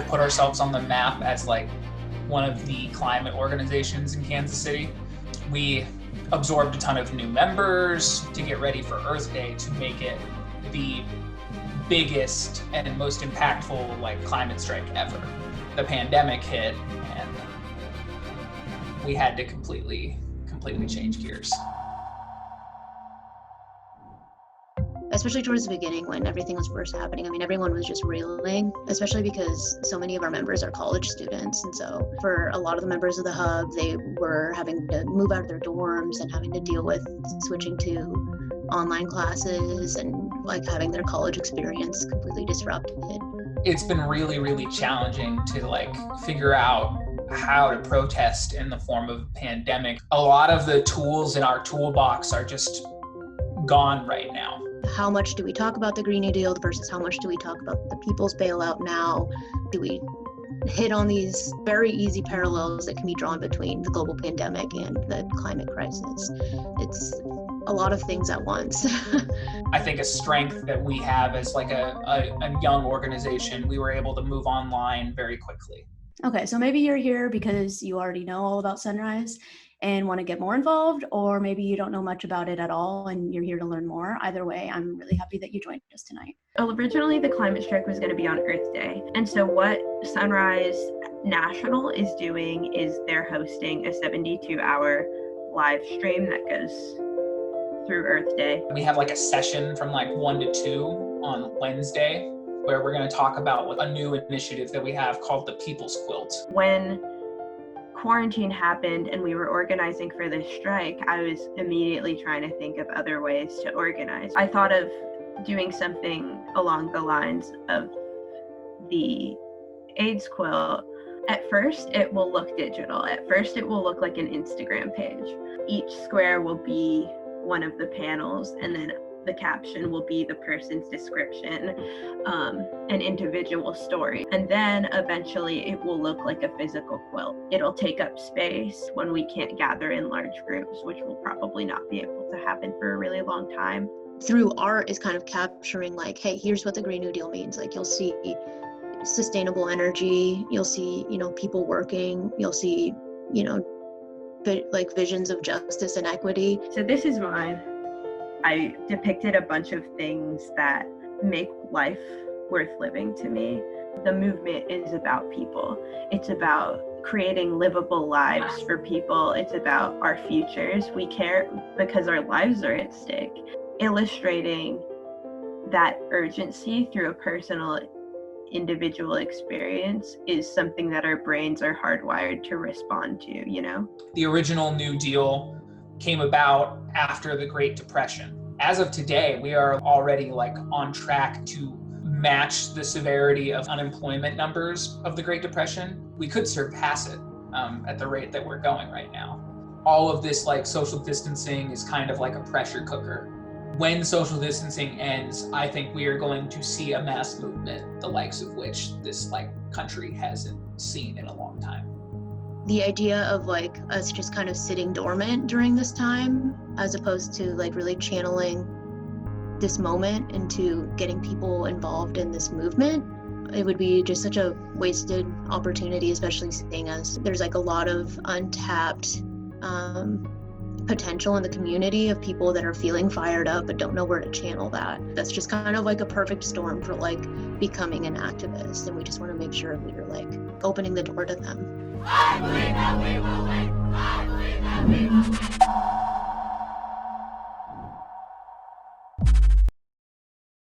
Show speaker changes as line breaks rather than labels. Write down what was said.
put ourselves on the map as like one of the climate organizations in Kansas City. We absorbed a ton of new members to get ready for Earth Day to make it the biggest and most impactful like climate strike ever. The pandemic hit and we had to completely change gears.
Especially towards the beginning when everything was first happening. I mean, everyone was just reeling, especially because so many of our members are college students. And so for a lot of the members of the hub, they were having to move out of their dorms and having to deal with switching to online classes and like having their college experience completely disrupted.
It's been really, really challenging to like figure out how to protest in the form of a pandemic. A lot of the tools in our toolbox are just gone right now.
How much do we talk about the Green New Deal versus how much do we talk about the people's bailout now? Do we hit on these very easy parallels that can be drawn between the global pandemic and the climate crisis? It's a lot of things at once.
I think a strength that we have as like a young organization, we were able to move online very quickly.
Okay, so maybe you're here because you already know all about Sunrise and want to get more involved, or maybe you don't know much about it at all and you're here to learn more. Either way, I'm really happy that you joined us tonight.
Originally, the climate strike was going to be on Earth Day. And so what Sunrise National is doing is they're hosting a 72-hour live stream that goes through Earth Day.
We have like a session from like 1 to 2 on Wednesday where we're going to talk about a new initiative that we have called the People's Quilt.
When quarantine happened and we were organizing for this strike, I was immediately trying to think of other ways to organize. I thought of doing something along the lines of the AIDS quilt. At first, it will look digital. At first, it will look like an Instagram page. Each square will be one of the panels, and then the caption will be the person's description, an individual story. And then eventually it will look like a physical quilt. It'll take up space when we can't gather in large groups, which will probably not be able to happen for a really long time.
Through art is kind of capturing like, hey, here's what the Green New Deal means. Like you'll see sustainable energy, you'll see, people working, you'll see, like visions of justice and equity.
So this is mine. I depicted a bunch of things that make life worth living to me. The movement is about people. It's about creating livable lives for people. It's about our futures. We care because our lives are at stake. Illustrating that urgency through a personal, individual experience is something that our brains are hardwired to respond to,
The original New Deal came about after the Great Depression. As of today, we are already on track to match the severity of unemployment numbers of the Great Depression. We could surpass it at the rate that we're going right now. All of this social distancing is kind of like a pressure cooker. When social distancing ends, I think we are going to see a mass movement, the likes of which this country hasn't seen in a long time.
The idea of us just kind of sitting dormant during this time, as opposed to really channeling this moment into getting people involved in this movement, it would be just such a wasted opportunity, especially seeing as there's a lot of untapped potential in the community of people that are feeling fired up but don't know where to channel that. That's just kind of a perfect storm for becoming an activist, and we just want to make sure we're opening the door to them.
I believe that we will win. I believe that we will win.